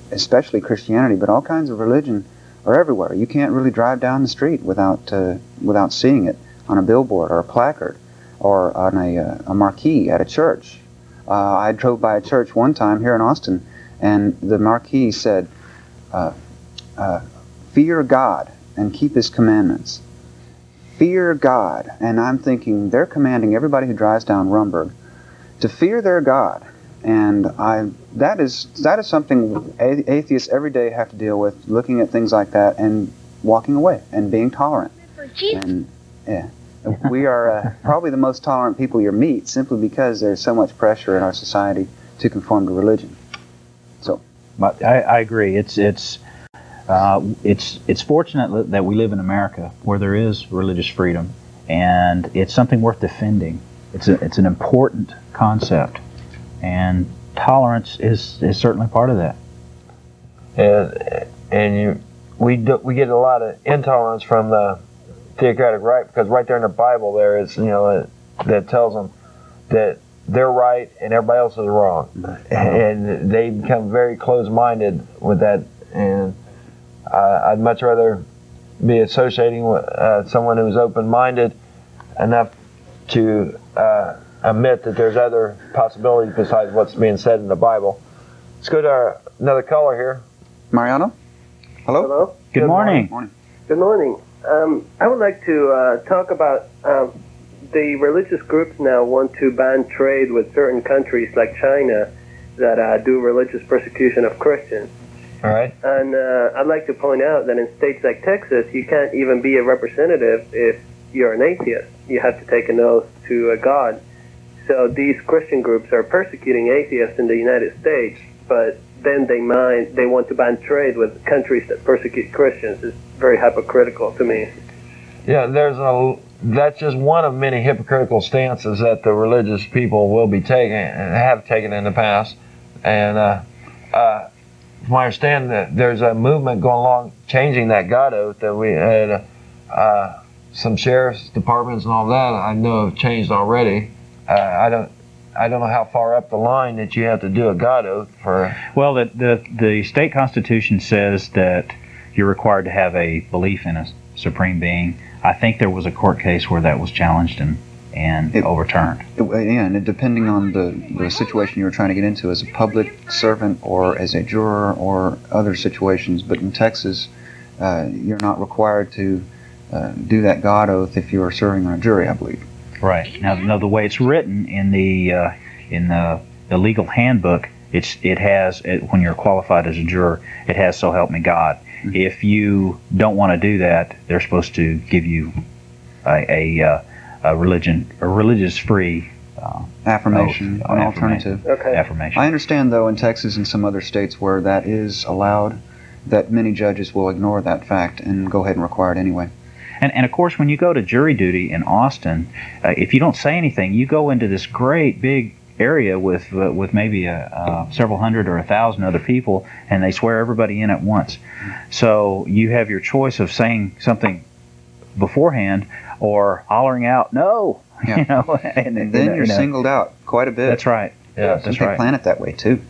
especially Christianity, but all kinds of religion are everywhere. You can't really drive down the street without seeing it on a billboard or a placard or on a marquee at a church. I drove by a church one time here in Austin, and the marquee said, fear God and keep His commandments. Fear God. And I'm thinking, they're commanding everybody who drives down Rumburg to fear their God And that is something atheists every day have to deal with, looking at things like that and walking away and being tolerant. And yeah, we are probably the most tolerant people you'll meet, simply because there's so much pressure in our society to conform to religion. So, but I agree. It's fortunate that we live in America where there is religious freedom, and it's something worth defending. It's an important concept, and tolerance is certainly part of that. We get a lot of intolerance from the theocratic right, because right there in the Bible there is, that tells them that they're right and everybody else is wrong, and they become very closed-minded with that. And I'd much rather be associating with someone who's open-minded enough to admit that there's other possibilities besides what's being said in the Bible. Let's go to another caller here. Mariano? Hello? Hello? Good morning. Good morning. I would like to talk about the religious groups now want to ban trade with certain countries like China that do religious persecution of Christians. All right. And I'd like to point out that in states like Texas, you can't even be a representative if you're an atheist. You have to take an oath to a God. So these Christian groups are persecuting atheists in the United States, but then they want to ban trade with countries that persecute Christians. It's very hypocritical to me. Yeah, that's just one of many hypocritical stances that the religious people will be taking and have taken in the past. And from my understanding, that there's a movement going along changing that God oath that we had. Some sheriff's departments and all that I know have changed already. I don't know how far up the line that you have to do a God oath for. Well, the state constitution says that you're required to have a belief in a supreme being. I think there was a court case where that was challenged and overturned. And depending on the situation you were trying to get into as a public servant or as a juror or other situations. But in Texas, you're not required to do that God oath if you are serving on a jury, I believe. Right. Now the way it's written in the legal handbook, it has when you're qualified as a juror, it has "So help me God." Mm-hmm. If you don't want to do that, they're supposed to give you a religious free affirmation, an alternative. Okay. Affirmation. I understand, though, in Texas and some other states where that is allowed, that many judges will ignore that fact and go ahead and require it anyway. And of course, when you go to jury duty in Austin, if you don't say anything, you go into this great big area with maybe several hundred or 1,000 other people, and they swear everybody in at once. So you have your choice of saying something beforehand or hollering out "no," Yeah. And then you're singled out quite a bit. That's right. Yeah, that's right. They plan it that way too.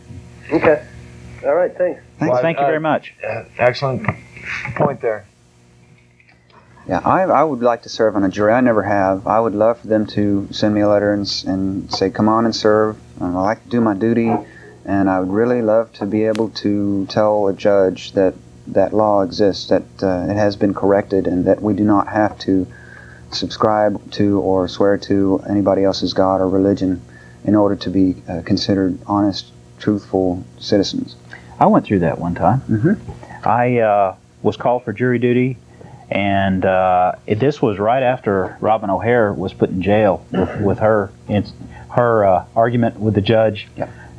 Okay. All right. Thanks. Well, thank you very much. Excellent point there. Yeah, I would like to serve on a jury. I never have. I would love for them to send me a letter and say, come on and serve. I like to do my duty, and I would really love to be able to tell a judge that that law exists, that it has been corrected, and that we do not have to subscribe to or swear to anybody else's God or religion in order to be considered honest, truthful citizens. I went through that one time. Mm-hmm. I was called for jury duty. And this was right after Robin O'Hare was put in jail with her argument with the judge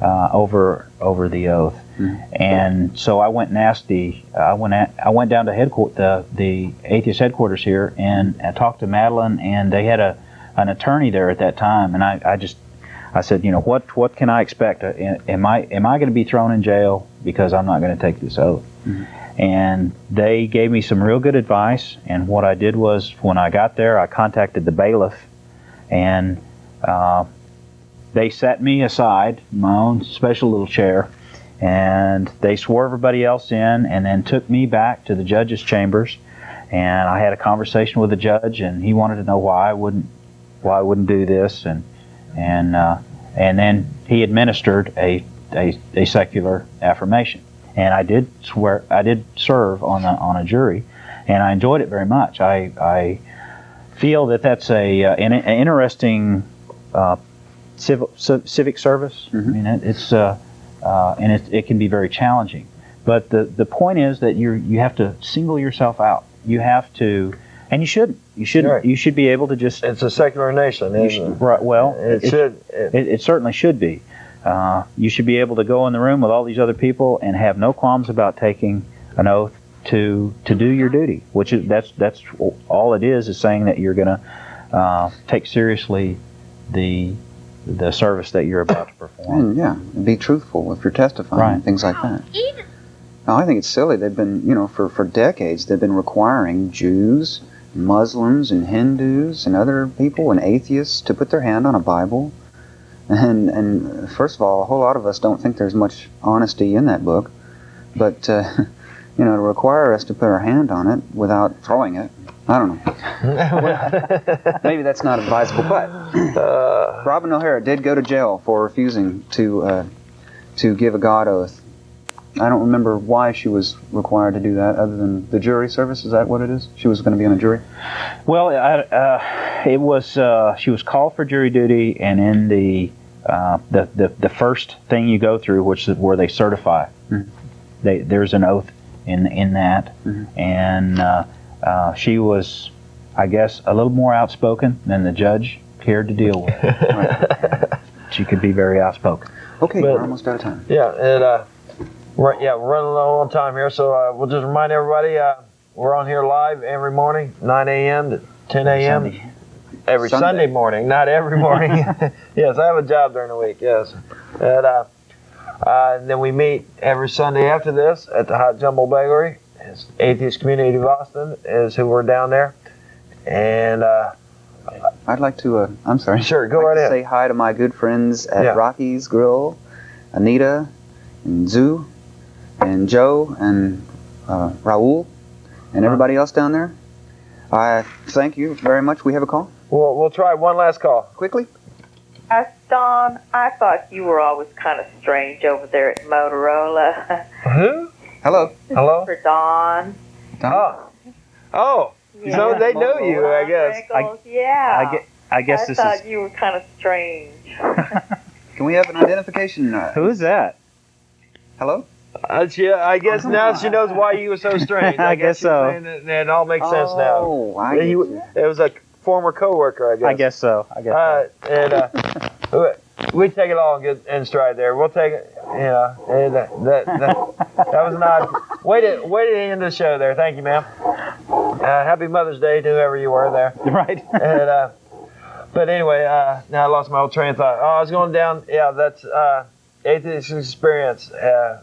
over the oath. Mm-hmm. And so I went and asked I went down to the Atheist headquarters here and I talked to Madeline, and they had an attorney there at that time, and I said, what can I expect? Am I going to be thrown in jail because I'm not going to take this oath? Mm-hmm. And they gave me some real good advice, and what I did was, when I got there, I contacted the bailiff, and they sat me aside in my own special little chair, and they swore everybody else in, and then took me back to the judge's chambers, and I had a conversation with the judge, and he wanted to know why I wouldn't do this, and then he administered a secular affirmation. And I did serve on a jury, and I enjoyed it very much. I feel that that's an interesting civic service. I mean, it's and it can be very challenging. But the point is that you have to single yourself out. You have to, and you shouldn't. You shouldn't. Right. You should be able to just. It's a secular nation, isn't it? Right. Well, it certainly should be. You should be able to go in the room with all these other people and have no qualms about taking an oath to do your duty, which is that's all it is saying that you're going to take seriously the service that you're about to perform. And be truthful if you're testifying, things like that. Now, I think it's silly. They've been, for decades, they've been requiring Jews, Muslims, and Hindus, and other people, and atheists to put their hand on a Bible. And first of all, a whole lot of us don't think there's much honesty in that book. But, to require us to put our hand on it without throwing it, I don't know. Maybe that's not advisable. But Robin O'Hara did go to jail for refusing to give a God oath. I don't remember why she was required to do that, other than the jury service. Is that what it is? She was going to be on a jury. Well, it was. She was called for jury duty, and in the first thing you go through, which is where they certify, there's an oath in that, and she was, I guess, a little more outspoken than the judge cared to deal with. Right. She could be very outspoken. Okay, we're almost out of time. Yeah, we're running low on time here, so we'll just remind everybody we're on here live every morning, 9 a.m. to 10 a.m. Every Sunday morning, not every morning. Yes, I have a job during the week, yes. And then we meet every Sunday after this at the Hot Jumbo Bakery. It's Atheist Community of Austin is who we're down there. And I'd like to, I'm sorry. Sure, go right ahead. Say hi to my good friends at Rocky's Grill, Anita, and Zoo, and Joe, and Raul, and everybody else down there. I thank you very much. We have a call? We'll try one last call. Quickly. Don, I thought you were always kind of strange over there at Motorola. Who? Hello. Hello? For Don. Oh. Yeah. So they know you, I guess. I guess I thought you were kind of strange. Can we have an identification? Who is that? Hello? I guess now she knows why you were so strange. I guess so. It all makes sense now. Oh, it was a former coworker, I guess. I guess so. And we take it all in stride there. We'll take it. And that was an odd way to end the show there. Thank you, ma'am. Happy Mother's Day to whoever you were there. Right. And but anyway, now I lost my old train of thought. I was going down. Yeah, that's Atheist Experience.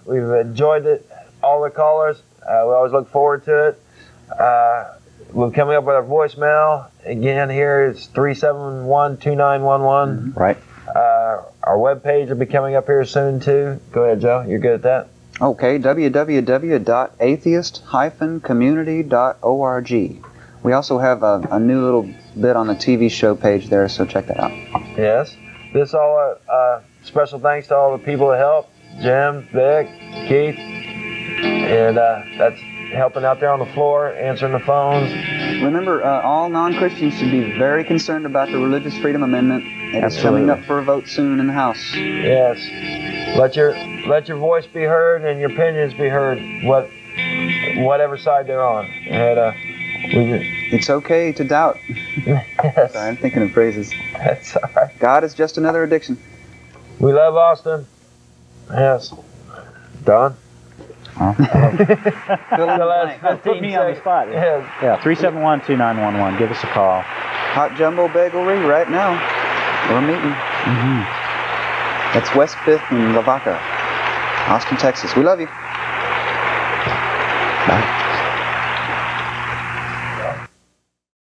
We've enjoyed it. All the callers. We always look forward to it. We're coming up with our voicemail. Again, here it's 371-2911. Right. Our webpage will be coming up here soon, too. Go ahead, Joe. You're good at that? Okay, www.atheist-community.org. We also have a new little bit on the TV show page there, so check that out. Yes. This all special thanks to all the people that helped. Jim, Vic, Keith, and that's helping out there on the floor, answering the phones. Remember, all non-Christians should be very concerned about the Religious Freedom Amendment. It is coming up for a vote soon in the House. Yes. Let your voice be heard and your opinions be heard, whatever side they're on. And, it's okay to doubt. Yes. Sorry, I'm thinking of phrases. That's all right. God is just another addiction. We love Austin. Yes. Don? Huh? Put me on the spot. Yeah, 371-2911. Give us a call. Hot Jumbo Bakery right now. We're meeting. That's West 5th and Lavaca, Austin, Texas. We love you.